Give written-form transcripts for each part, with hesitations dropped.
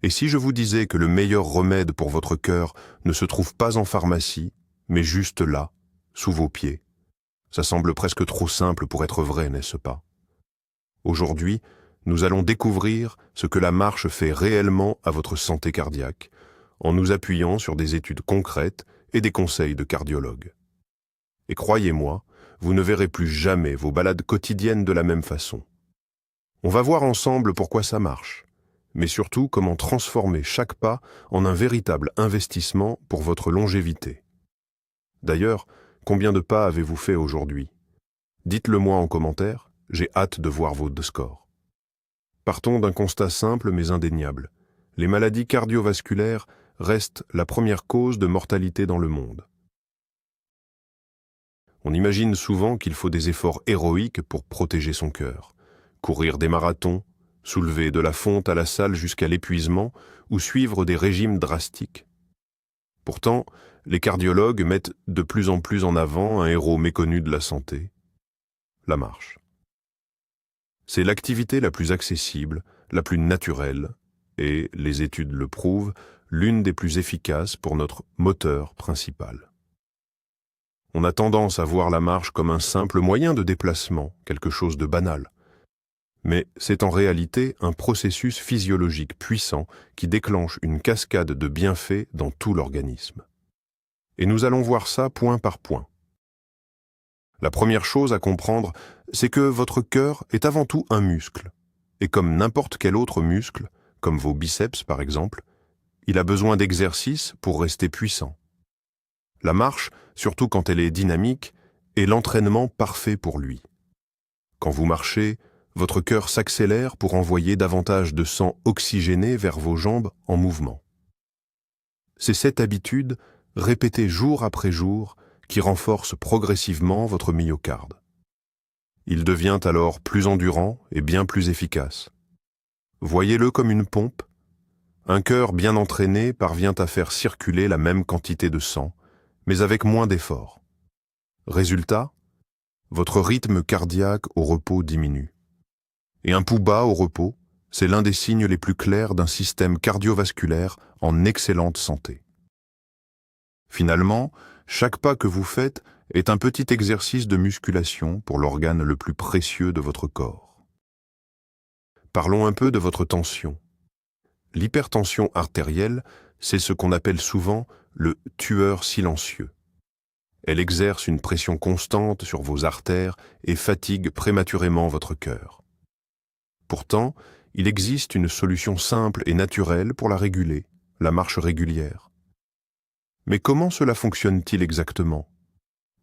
Et si je vous disais que le meilleur remède pour votre cœur ne se trouve pas en pharmacie, mais juste là, sous vos pieds? Ça semble presque trop simple pour être vrai, n'est-ce pas? Aujourd'hui, nous allons découvrir ce que la marche fait réellement à votre santé cardiaque, en nous appuyant sur des études concrètes et des conseils de cardiologues. Et croyez-moi, vous ne verrez plus jamais vos balades quotidiennes de la même façon. On va voir ensemble pourquoi ça marche, mais surtout comment transformer chaque pas en un véritable investissement pour votre longévité. D'ailleurs, combien de pas avez-vous fait aujourd'hui? Dites-le moi en commentaire, j'ai hâte de voir vos scores. Partons d'un constat simple mais indéniable. Les maladies cardiovasculaires restent la première cause de mortalité dans le monde. On imagine souvent qu'il faut des efforts héroïques pour protéger son cœur. Courir des marathons, soulever de la fonte à la salle jusqu'à l'épuisement ou suivre des régimes drastiques. Pourtant, les cardiologues mettent de plus en plus en avant un héros méconnu de la santé, la marche. C'est l'activité la plus accessible, la plus naturelle et, les études le prouvent, l'une des plus efficaces pour notre moteur principal. On a tendance à voir la marche comme un simple moyen de déplacement, quelque chose de banal. Mais c'est en réalité un processus physiologique puissant qui déclenche une cascade de bienfaits dans tout l'organisme. Et nous allons voir ça point par point. La première chose à comprendre, c'est que votre cœur est avant tout un muscle. Et comme n'importe quel autre muscle, comme vos biceps par exemple, il a besoin d'exercice pour rester puissant. La marche, surtout quand elle est dynamique, est l'entraînement parfait pour lui. Quand vous marchez, votre cœur s'accélère pour envoyer davantage de sang oxygéné vers vos jambes en mouvement. C'est cette habitude, répétée jour après jour, qui renforce progressivement votre myocarde. Il devient alors plus endurant et bien plus efficace. Voyez-le comme une pompe. Un cœur bien entraîné parvient à faire circuler la même quantité de sang, mais avec moins d'efforts. Résultat, votre rythme cardiaque au repos diminue. Et un pouls bas au repos, c'est l'un des signes les plus clairs d'un système cardiovasculaire en excellente santé. Finalement, chaque pas que vous faites est un petit exercice de musculation pour l'organe le plus précieux de votre corps. Parlons un peu de votre tension. L'hypertension artérielle, c'est ce qu'on appelle souvent le tueur silencieux. Elle exerce une pression constante sur vos artères et fatigue prématurément votre cœur. Pourtant, il existe une solution simple et naturelle pour la réguler, la marche régulière. Mais comment cela fonctionne-t-il exactement?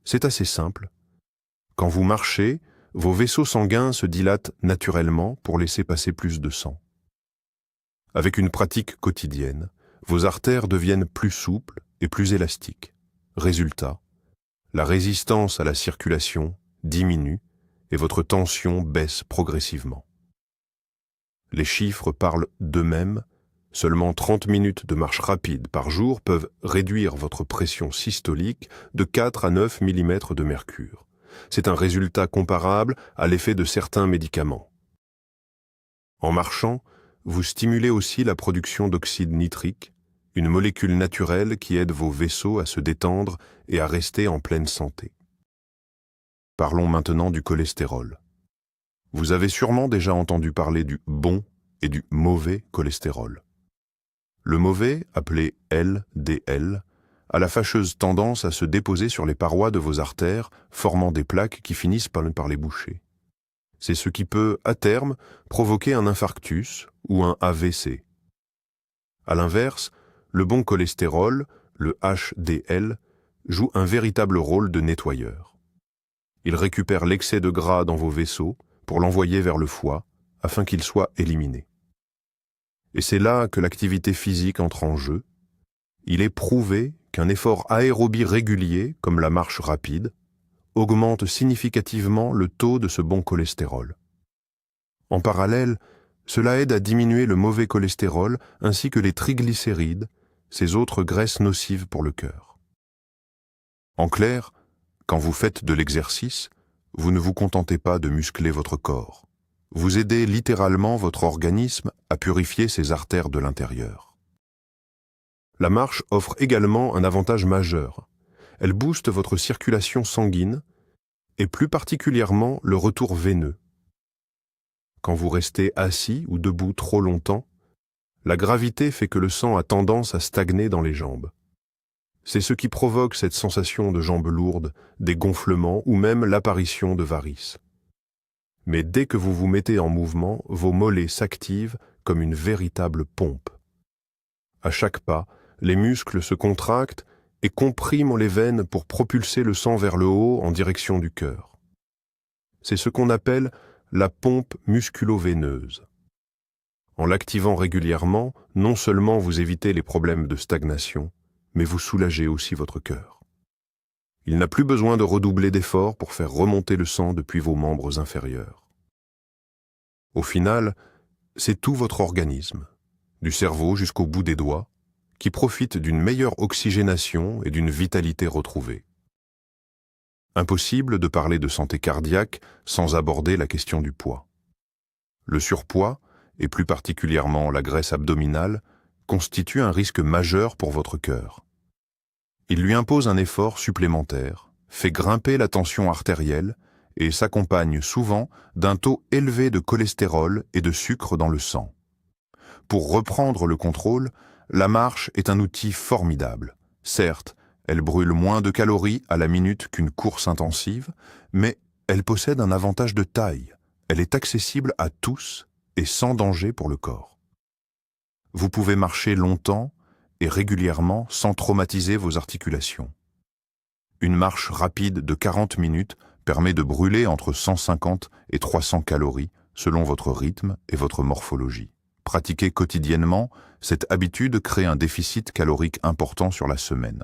C'est assez simple. Quand vous marchez, vos vaisseaux sanguins se dilatent naturellement pour laisser passer plus de sang. Avec une pratique quotidienne, vos artères deviennent plus souples et plus élastiques. Résultat, la résistance à la circulation diminue et votre tension baisse progressivement. Les chiffres parlent d'eux-mêmes. Seulement 30 minutes de marche rapide par jour peuvent réduire votre pression systolique de 4 à 9 mm de mercure. C'est un résultat comparable à l'effet de certains médicaments. En marchant, vous stimulez aussi la production d'oxyde nitrique, une molécule naturelle qui aide vos vaisseaux à se détendre et à rester en pleine santé. Parlons maintenant du cholestérol. Vous avez sûrement déjà entendu parler du bon et du mauvais cholestérol. Le mauvais, appelé LDL, a la fâcheuse tendance à se déposer sur les parois de vos artères, formant des plaques qui finissent par les boucher. C'est ce qui peut, à terme, provoquer un infarctus ou un AVC. À l'inverse, le bon cholestérol, le HDL, joue un véritable rôle de nettoyeur. Il récupère l'excès de gras dans vos vaisseaux pour l'envoyer vers le foie, afin qu'il soit éliminé. Et c'est là que l'activité physique entre en jeu. Il est prouvé qu'un effort aérobie régulier, comme la marche rapide, augmente significativement le taux de ce bon cholestérol. En parallèle, cela aide à diminuer le mauvais cholestérol ainsi que les triglycérides, ces autres graisses nocives pour le cœur. En clair, quand vous faites de l'exercice, vous ne vous contentez pas de muscler votre corps, vous aidez littéralement votre organisme à purifier ses artères de l'intérieur. La marche offre également un avantage majeur. Elle booste votre circulation sanguine et plus particulièrement le retour veineux. Quand vous restez assis ou debout trop longtemps, la gravité fait que le sang a tendance à stagner dans les jambes. C'est ce qui provoque cette sensation de jambes lourdes, des gonflements ou même l'apparition de varices. Mais dès que vous vous mettez en mouvement, vos mollets s'activent comme une véritable pompe. À chaque pas, les muscles se contractent et compriment les veines pour propulser le sang vers le haut en direction du cœur. C'est ce qu'on appelle la pompe musculo-veineuse. En l'activant régulièrement, non seulement vous évitez les problèmes de stagnation, mais vous soulagez aussi votre cœur. Il n'a plus besoin de redoubler d'efforts pour faire remonter le sang depuis vos membres inférieurs. Au final, c'est tout votre organisme, du cerveau jusqu'au bout des doigts, qui profite d'une meilleure oxygénation et d'une vitalité retrouvée. Impossible de parler de santé cardiaque sans aborder la question du poids. Le surpoids, et plus particulièrement la graisse abdominale, constitue un risque majeur pour votre cœur. Il lui impose un effort supplémentaire, fait grimper la tension artérielle et s'accompagne souvent d'un taux élevé de cholestérol et de sucre dans le sang. Pour reprendre le contrôle, la marche est un outil formidable. Certes, elle brûle moins de calories à la minute qu'une course intensive, mais elle possède un avantage de taille. Elle est accessible à tous et sans danger pour le corps. Vous pouvez marcher longtemps et régulièrement sans traumatiser vos articulations. Une marche rapide de 40 minutes permet de brûler entre 150 et 300 calories selon votre rythme et votre morphologie. Pratiquée quotidiennement, cette habitude crée un déficit calorique important sur la semaine.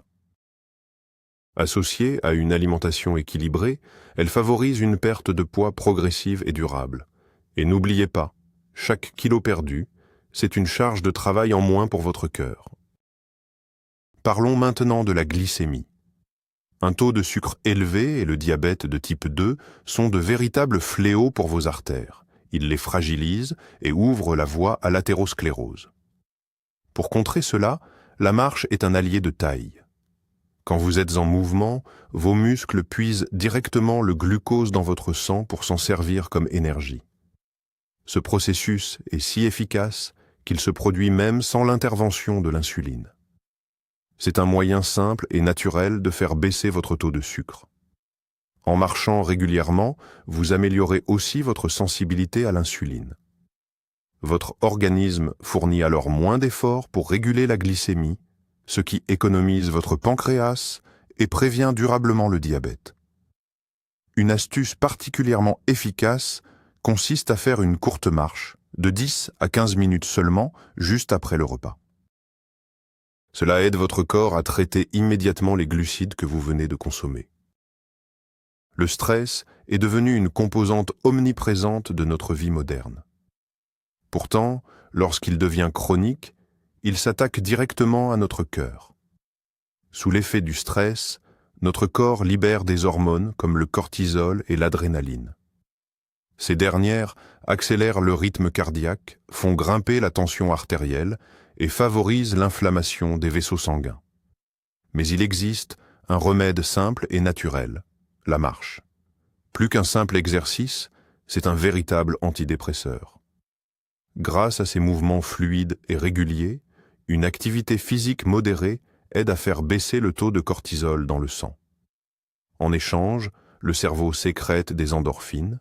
Associée à une alimentation équilibrée, elle favorise une perte de poids progressive et durable. Et n'oubliez pas, chaque kilo perdu, c'est une charge de travail en moins pour votre cœur. Parlons maintenant de la glycémie. Un taux de sucre élevé et le diabète de type 2 sont de véritables fléaux pour vos artères. Ils les fragilisent et ouvrent la voie à l'athérosclérose. Pour contrer cela, la marche est un allié de taille. Quand vous êtes en mouvement, vos muscles puisent directement le glucose dans votre sang pour s'en servir comme énergie. Ce processus est si efficace qu'il se produit même sans l'intervention de l'insuline. C'est un moyen simple et naturel de faire baisser votre taux de sucre. En marchant régulièrement, vous améliorez aussi votre sensibilité à l'insuline. Votre organisme fournit alors moins d'efforts pour réguler la glycémie, ce qui économise votre pancréas et prévient durablement le diabète. Une astuce particulièrement efficace consiste à faire une courte marche, de 10 à 15 minutes seulement, juste après le repas. Cela aide votre corps à traiter immédiatement les glucides que vous venez de consommer. Le stress est devenu une composante omniprésente de notre vie moderne. Pourtant, lorsqu'il devient chronique, il s'attaque directement à notre cœur. Sous l'effet du stress, notre corps libère des hormones comme le cortisol et l'adrénaline. Ces dernières accélèrent le rythme cardiaque, font grimper la tension artérielle et favorisent l'inflammation des vaisseaux sanguins. Mais il existe un remède simple et naturel, la marche. Plus qu'un simple exercice, c'est un véritable antidépresseur. Grâce à ces mouvements fluides et réguliers, une activité physique modérée aide à faire baisser le taux de cortisol dans le sang. En échange, le cerveau sécrète des endorphines,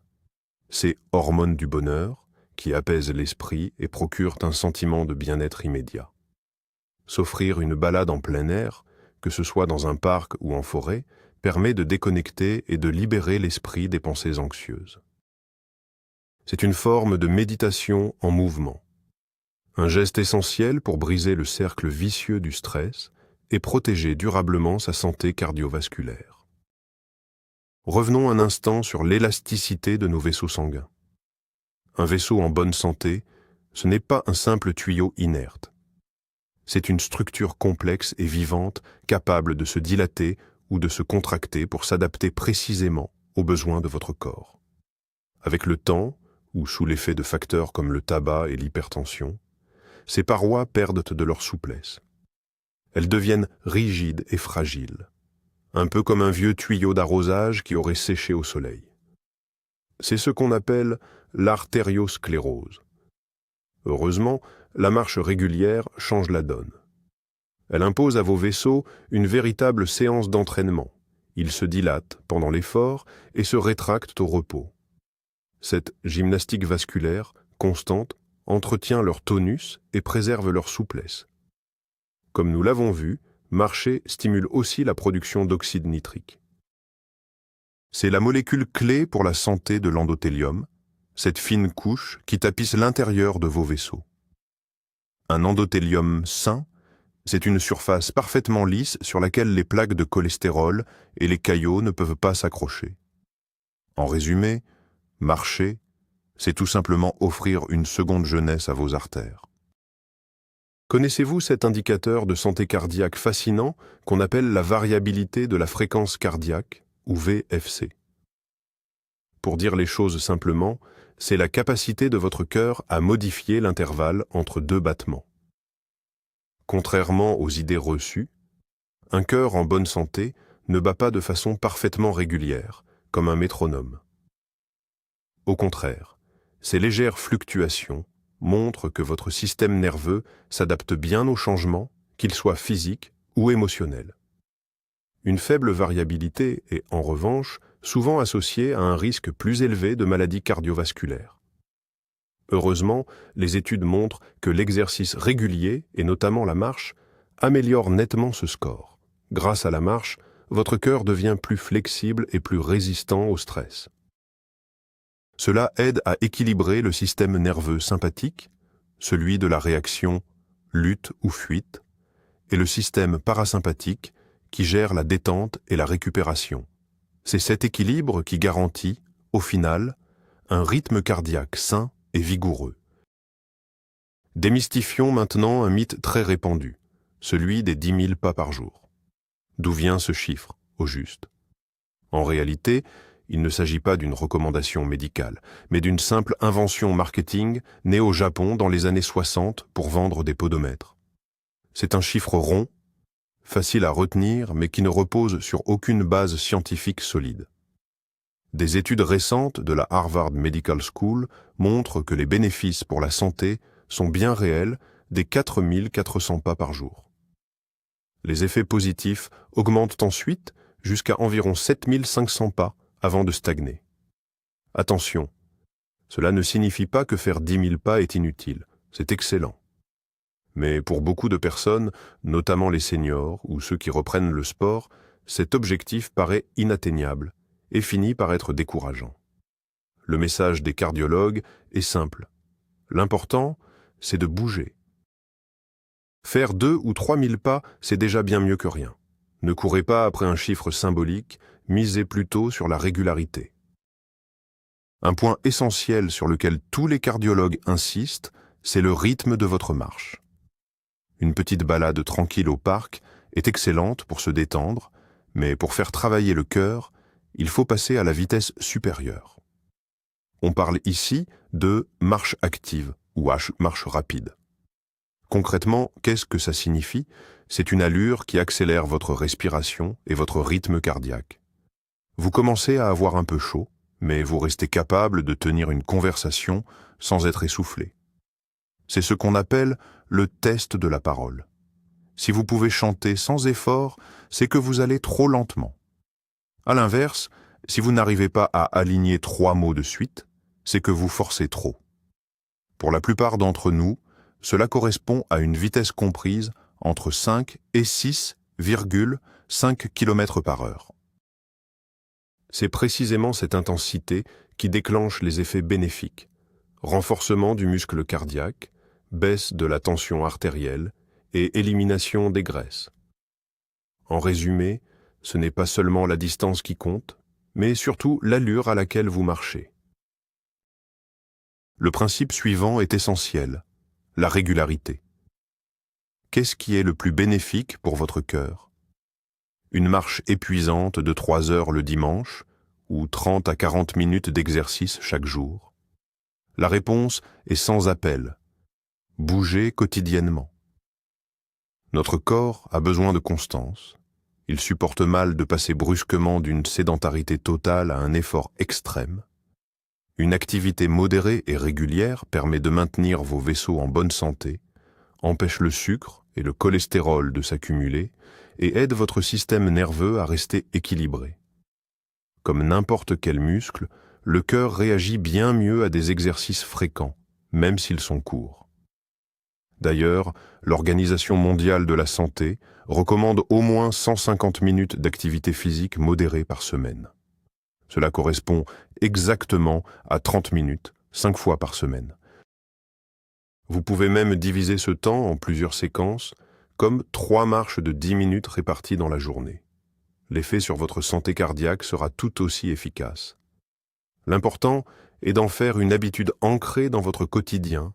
ces hormones du bonheur, qui apaisent l'esprit et procurent un sentiment de bien-être immédiat. S'offrir une balade en plein air, que ce soit dans un parc ou en forêt, permet de déconnecter et de libérer l'esprit des pensées anxieuses. C'est une forme de méditation en mouvement. Un geste essentiel pour briser le cercle vicieux du stress et protéger durablement sa santé cardiovasculaire. Revenons un instant sur l'élasticité de nos vaisseaux sanguins. Un vaisseau en bonne santé, ce n'est pas un simple tuyau inerte. C'est une structure complexe et vivante capable de se dilater ou de se contracter pour s'adapter précisément aux besoins de votre corps. Avec le temps, ou sous l'effet de facteurs comme le tabac et l'hypertension, ces parois perdent de leur souplesse. Elles deviennent rigides et fragiles, un peu comme un vieux tuyau d'arrosage qui aurait séché au soleil. C'est ce qu'on appelle l'artériosclérose. Heureusement, la marche régulière change la donne. Elle impose à vos vaisseaux une véritable séance d'entraînement. Ils se dilatent pendant l'effort et se rétractent au repos. Cette gymnastique vasculaire, constante, entretient leur tonus et préserve leur souplesse. Comme nous l'avons vu, marcher stimule aussi la production d'oxyde nitrique. C'est la molécule clé pour la santé de l'endothélium, cette fine couche qui tapisse l'intérieur de vos vaisseaux. Un endothélium sain, c'est une surface parfaitement lisse sur laquelle les plaques de cholestérol et les caillots ne peuvent pas s'accrocher. En résumé, marcher, c'est tout simplement offrir une seconde jeunesse à vos artères. Connaissez-vous cet indicateur de santé cardiaque fascinant qu'on appelle la variabilité de la fréquence cardiaque, ou VFC? Pour dire les choses simplement, c'est la capacité de votre cœur à modifier l'intervalle entre deux battements. Contrairement aux idées reçues, un cœur en bonne santé ne bat pas de façon parfaitement régulière, comme un métronome. Au contraire, ces légères fluctuations montrent que votre système nerveux s'adapte bien aux changements, qu'ils soient physiques ou émotionnels. Une faible variabilité est, en revanche, souvent associée à un risque plus élevé de maladies cardiovasculaires. Heureusement, les études montrent que l'exercice régulier, et notamment la marche, améliore nettement ce score. Grâce à la marche, votre cœur devient plus flexible et plus résistant au stress. Cela aide à équilibrer le système nerveux sympathique, celui de la réaction lutte ou fuite, et le système parasympathique qui gère la détente et la récupération. C'est cet équilibre qui garantit, au final, un rythme cardiaque sain et vigoureux. Démystifions maintenant un mythe très répandu, celui des 10 000 pas par jour. D'où vient ce chiffre, au juste? En réalité, il ne s'agit pas d'une recommandation médicale, mais d'une simple invention marketing née au Japon dans les années 60 pour vendre des podomètres. C'est un chiffre rond, facile à retenir, mais qui ne repose sur aucune base scientifique solide. Des études récentes de la Harvard Medical School montrent que les bénéfices pour la santé sont bien réels des 4 400 pas par jour. Les effets positifs augmentent ensuite jusqu'à environ 7 500 pas avant de stagner. Attention, cela ne signifie pas que faire 10 000 pas est inutile, c'est excellent. Mais pour beaucoup de personnes, notamment les seniors ou ceux qui reprennent le sport, cet objectif paraît inatteignable et finit par être décourageant. Le message des cardiologues est simple. L'important, c'est de bouger. Faire 2 ou 3 000 pas, c'est déjà bien mieux que rien. Ne courez pas après un chiffre symbolique, misez plutôt sur la régularité. Un point essentiel sur lequel tous les cardiologues insistent, c'est le rythme de votre marche. Une petite balade tranquille au parc est excellente pour se détendre, mais pour faire travailler le cœur, il faut passer à la vitesse supérieure. On parle ici de marche active ou marche rapide. Concrètement, qu'est-ce que ça signifie? C'est une allure qui accélère votre respiration et votre rythme cardiaque. Vous commencez à avoir un peu chaud, mais vous restez capable de tenir une conversation sans être essoufflé. C'est ce qu'on appelle le test de la parole. Si vous pouvez chanter sans effort, c'est que vous allez trop lentement. À l'inverse, si vous n'arrivez pas à aligner 3 mots de suite, c'est que vous forcez trop. Pour la plupart d'entre nous, cela correspond à une vitesse comprise entre 5 et 6,5 km par heure. C'est précisément cette intensité qui déclenche les effets bénéfiques. Renforcement du muscle cardiaque, baisse de la tension artérielle et élimination des graisses. En résumé, ce n'est pas seulement la distance qui compte, mais surtout l'allure à laquelle vous marchez. Le principe suivant est essentiel, la régularité. Qu'est-ce qui est le plus bénéfique pour votre cœur? Une marche épuisante de 3 heures le dimanche ou 30 à 40 minutes d'exercice chaque jour? La réponse est sans appel. Bougez quotidiennement. Notre corps a besoin de constance. Il supporte mal de passer brusquement d'une sédentarité totale à un effort extrême. Une activité modérée et régulière permet de maintenir vos vaisseaux en bonne santé, empêche le sucre et le cholestérol de s'accumuler et aide votre système nerveux à rester équilibré. Comme n'importe quel muscle, le cœur réagit bien mieux à des exercices fréquents, même s'ils sont courts. D'ailleurs, l'Organisation mondiale de la santé recommande au moins 150 minutes d'activité physique modérée par semaine. Cela correspond exactement à 30 minutes, 5 fois par semaine. Vous pouvez même diviser ce temps en plusieurs séquences, comme 3 marches de 10 minutes réparties dans la journée. L'effet sur votre santé cardiaque sera tout aussi efficace. L'important est d'en faire une habitude ancrée dans votre quotidien,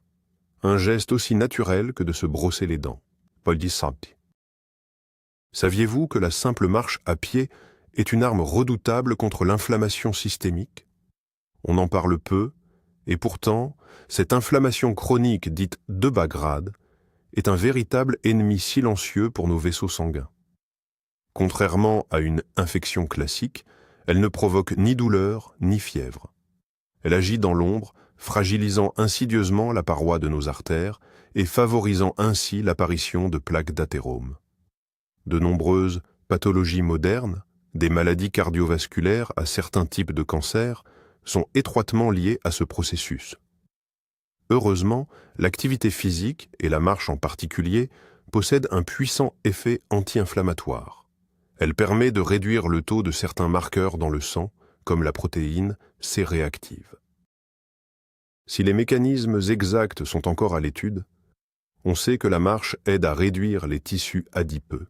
un geste aussi naturel que de se brosser les dents. Bodhisattva. Saviez-vous que la simple marche à pied est une arme redoutable contre l'inflammation systémique? On en parle peu, et pourtant, cette inflammation chronique dite de bas grade est un véritable ennemi silencieux pour nos vaisseaux sanguins. Contrairement à une infection classique, elle ne provoque ni douleur ni fièvre. Elle agit dans l'ombre, fragilisant insidieusement la paroi de nos artères et favorisant ainsi l'apparition de plaques d'athérome. De nombreuses pathologies modernes, des maladies cardiovasculaires à certains types de cancers, sont étroitement liées à ce processus. Heureusement, l'activité physique, et la marche en particulier, possède un puissant effet anti-inflammatoire. Elle permet de réduire le taux de certains marqueurs dans le sang, comme la protéine C-réactive. Si les mécanismes exacts sont encore à l'étude, on sait que la marche aide à réduire les tissus adipeux,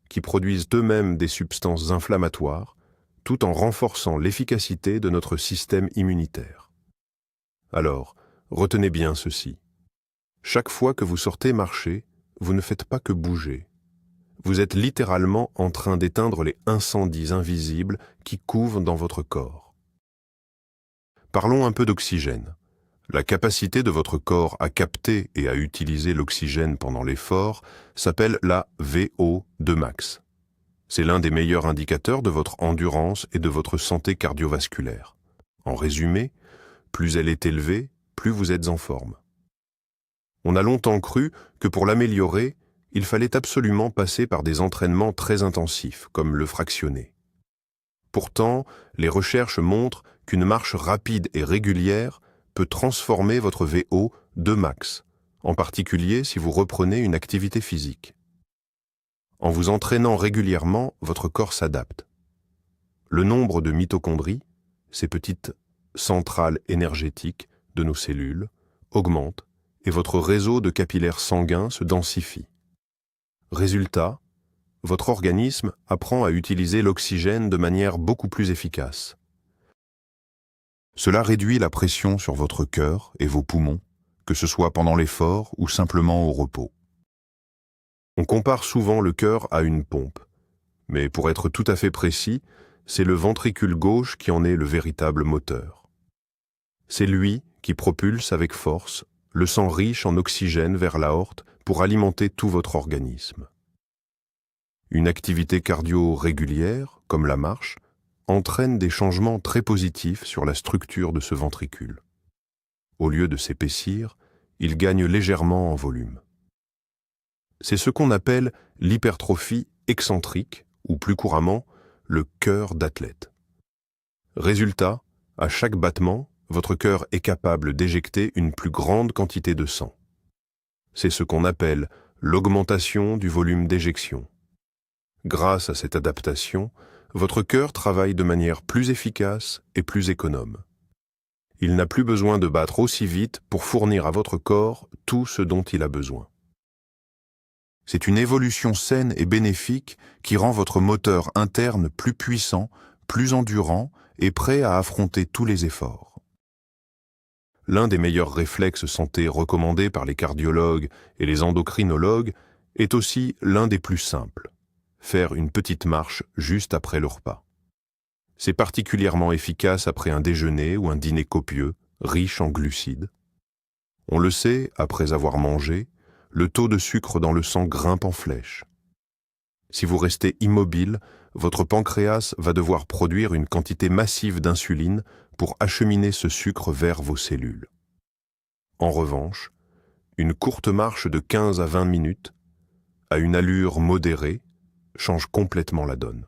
qui produisent eux-mêmes des substances inflammatoires, tout en renforçant l'efficacité de notre système immunitaire. Alors, retenez bien ceci. Chaque fois que vous sortez marcher, vous ne faites pas que bouger. Vous êtes littéralement en train d'éteindre les incendies invisibles qui couvent dans votre corps. Parlons un peu d'oxygène. La capacité de votre corps à capter et à utiliser l'oxygène pendant l'effort s'appelle la VO2 max. C'est l'un des meilleurs indicateurs de votre endurance et de votre santé cardiovasculaire. En résumé, plus elle est élevée, plus vous êtes en forme. On a longtemps cru que pour l'améliorer, il fallait absolument passer par des entraînements très intensifs, comme le fractionné. Pourtant, les recherches montrent qu'une marche rapide et régulière peut transformer votre VO2 max, en particulier si vous reprenez une activité physique. En vous entraînant régulièrement, votre corps s'adapte. Le nombre de mitochondries, ces petites centrales énergétiques de nos cellules, augmente et votre réseau de capillaires sanguins se densifie. Résultat, votre organisme apprend à utiliser l'oxygène de manière beaucoup plus efficace. Cela réduit la pression sur votre cœur et vos poumons, que ce soit pendant l'effort ou simplement au repos. On compare souvent le cœur à une pompe, mais pour être tout à fait précis, c'est le ventricule gauche qui en est le véritable moteur. C'est lui qui propulse avec force le sang riche en oxygène vers l'aorte pour alimenter tout votre organisme. Une activité cardio régulière, comme la marche, entraîne des changements très positifs sur la structure de ce ventricule. Au lieu de s'épaissir, il gagne légèrement en volume. C'est ce qu'on appelle l'hypertrophie excentrique, ou plus couramment, le cœur d'athlète. Résultat, à chaque battement, votre cœur est capable d'éjecter une plus grande quantité de sang. C'est ce qu'on appelle l'augmentation du volume d'éjection. Grâce à cette adaptation, votre cœur travaille de manière plus efficace et plus économe. Il n'a plus besoin de battre aussi vite pour fournir à votre corps tout ce dont il a besoin. C'est une évolution saine et bénéfique qui rend votre moteur interne plus puissant, plus endurant et prêt à affronter tous les efforts. L'un des meilleurs réflexes santé recommandés par les cardiologues et les endocrinologues est aussi l'un des plus simples: faire une petite marche juste après le repas. C'est particulièrement efficace après un déjeuner ou un dîner copieux, riche en glucides. On le sait, après avoir mangé, le taux de sucre dans le sang grimpe en flèche. Si vous restez immobile, votre pancréas va devoir produire une quantité massive d'insuline pour acheminer ce sucre vers vos cellules. En revanche, une courte marche de 15 à 20 minutes, à une allure modérée, change complètement la donne.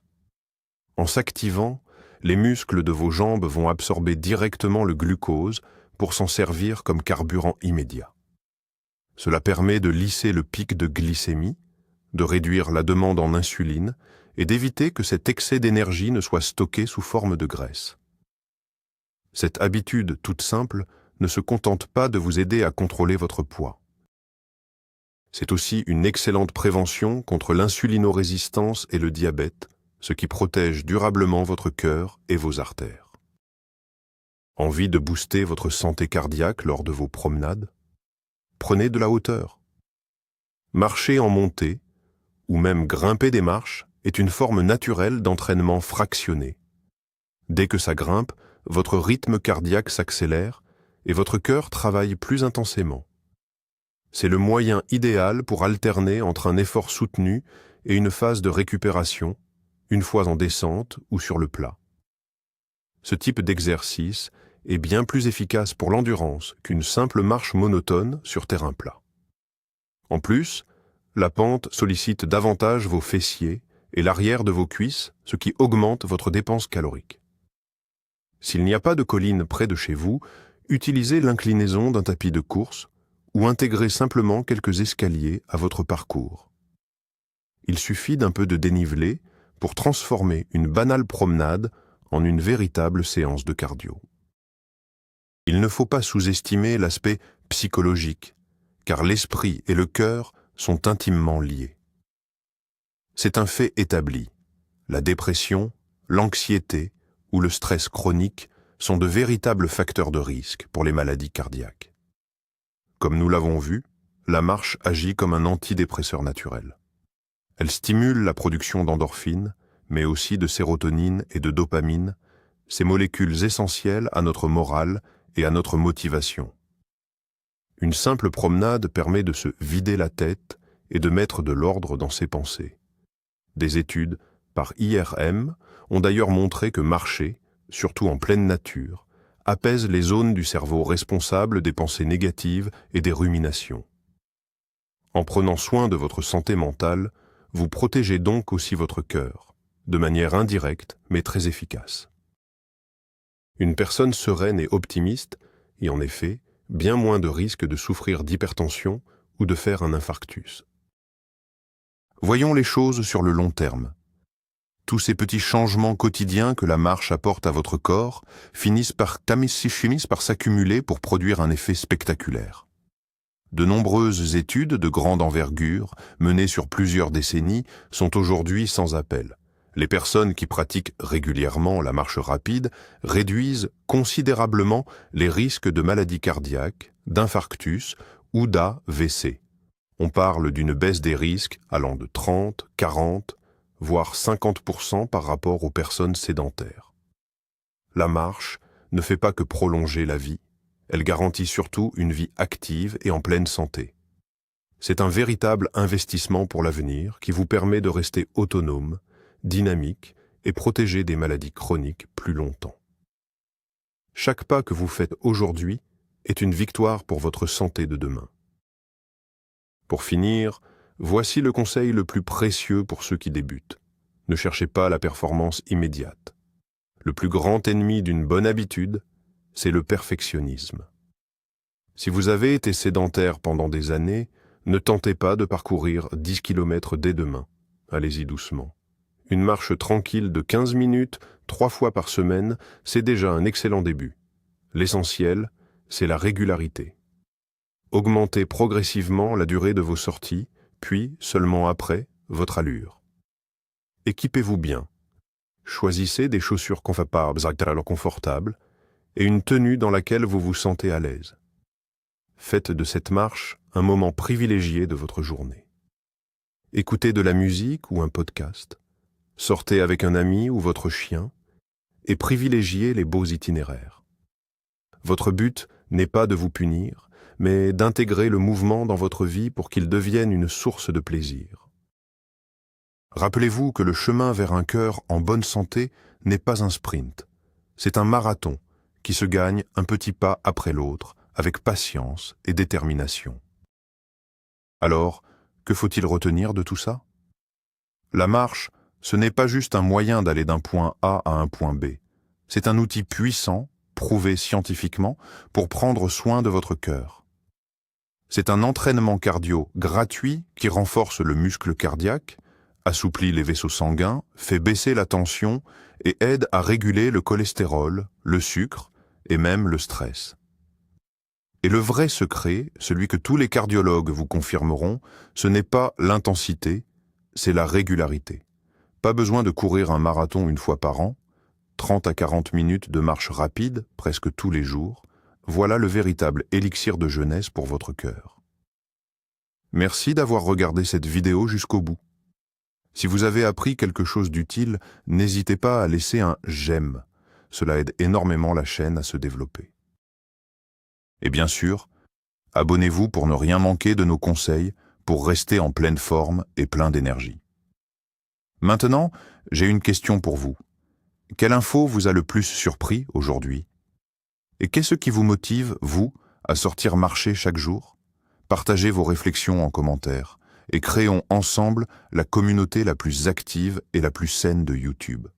En s'activant, les muscles de vos jambes vont absorber directement le glucose pour s'en servir comme carburant immédiat. Cela permet de lisser le pic de glycémie, de réduire la demande en insuline et d'éviter que cet excès d'énergie ne soit stocké sous forme de graisse. Cette habitude toute simple ne se contente pas de vous aider à contrôler votre poids. C'est aussi une excellente prévention contre l'insulinorésistance et le diabète, ce qui protège durablement votre cœur et vos artères. Envie de booster votre santé cardiaque lors de vos promenades? Prenez de la hauteur. Marcher en montée, ou même grimper des marches, est une forme naturelle d'entraînement fractionné. Dès que ça grimpe, votre rythme cardiaque s'accélère et votre cœur travaille plus intensément. C'est le moyen idéal pour alterner entre un effort soutenu et une phase de récupération, une fois en descente ou sur le plat. Ce type d'exercice est bien plus efficace pour l'endurance qu'une simple marche monotone sur terrain plat. En plus, la pente sollicite davantage vos fessiers et l'arrière de vos cuisses, ce qui augmente votre dépense calorique. S'il n'y a pas de colline près de chez vous, utilisez l'inclinaison d'un tapis de course ou intégrez simplement quelques escaliers à votre parcours. Il suffit d'un peu de dénivelé pour transformer une banale promenade en une véritable séance de cardio. Il ne faut pas sous-estimer l'aspect psychologique, car l'esprit et le cœur sont intimement liés. C'est un fait établi. La dépression, l'anxiété ou le stress chronique sont de véritables facteurs de risque pour les maladies cardiaques. Comme nous l'avons vu, la marche agit comme un antidépresseur naturel. Elle stimule la production d'endorphines, mais aussi de sérotonine et de dopamine, ces molécules essentielles à notre morale et à notre motivation. Une simple promenade permet de se vider la tête et de mettre de l'ordre dans ses pensées. Des études par IRM ont d'ailleurs montré que marcher, surtout en pleine nature, apaise les zones du cerveau responsables des pensées négatives et des ruminations. En prenant soin de votre santé mentale, vous protégez donc aussi votre cœur, de manière indirecte mais très efficace. Une personne sereine et optimiste y en effet bien moins de risques de souffrir d'hypertension ou de faire un infarctus. Voyons les choses sur le long terme. Tous ces petits changements quotidiens que la marche apporte à votre corps finissent par s'accumuler pour produire un effet spectaculaire. De nombreuses études de grande envergure, menées sur plusieurs décennies, sont aujourd'hui sans appel. Les personnes qui pratiquent régulièrement la marche rapide réduisent considérablement les risques de maladies cardiaques, d'infarctus ou d'AVC. On parle d'une baisse des risques allant de 30, 40, voire 50% par rapport aux personnes sédentaires. La marche ne fait pas que prolonger la vie, elle garantit surtout une vie active et en pleine santé. C'est un véritable investissement pour l'avenir qui vous permet de rester autonome, dynamique et protégé des maladies chroniques plus longtemps. Chaque pas que vous faites aujourd'hui est une victoire pour votre santé de demain. Pour finir, voici le conseil le plus précieux pour ceux qui débutent. Ne cherchez pas la performance immédiate. Le plus grand ennemi d'une bonne habitude, c'est le perfectionnisme. Si vous avez été sédentaire pendant des années, ne tentez pas de parcourir 10 km dès demain. Allez-y doucement. Une marche tranquille de 15 minutes, 3 fois par semaine, c'est déjà un excellent début. L'essentiel, c'est la régularité. Augmentez progressivement la durée de vos sorties, puis, seulement après, votre allure. Équipez-vous bien. Choisissez des chaussures confortables et une tenue dans laquelle vous vous sentez à l'aise. Faites de cette marche un moment privilégié de votre journée. Écoutez de la musique ou un podcast. Sortez avec un ami ou votre chien et privilégiez les beaux itinéraires. Votre but n'est pas de vous punir, mais d'intégrer le mouvement dans votre vie pour qu'il devienne une source de plaisir. Rappelez-vous que le chemin vers un cœur en bonne santé n'est pas un sprint. C'est un marathon qui se gagne un petit pas après l'autre, avec patience et détermination. Alors, que faut-il retenir de tout ça? La marche, ce n'est pas juste un moyen d'aller d'un point A à un point B. C'est un outil puissant, prouvé scientifiquement, pour prendre soin de votre cœur. C'est un entraînement cardio gratuit qui renforce le muscle cardiaque, assouplit les vaisseaux sanguins, fait baisser la tension et aide à réguler le cholestérol, le sucre et même le stress. Et le vrai secret, celui que tous les cardiologues vous confirmeront, ce n'est pas l'intensité, c'est la régularité. Pas besoin de courir un marathon une fois par an, 30 à 40 minutes de marche rapide, presque tous les jours, voilà le véritable élixir de jeunesse pour votre cœur. Merci d'avoir regardé cette vidéo jusqu'au bout. Si vous avez appris quelque chose d'utile, n'hésitez pas à laisser un « j'aime ». Cela aide énormément la chaîne à se développer. Et bien sûr, abonnez-vous pour ne rien manquer de nos conseils pour rester en pleine forme et plein d'énergie. Maintenant, j'ai une question pour vous. Quelle info vous a le plus surpris aujourd'hui? Et qu'est-ce qui vous motive, vous, à sortir marcher chaque jour? Partagez vos réflexions en commentaire et créons ensemble la communauté la plus active et la plus saine de YouTube.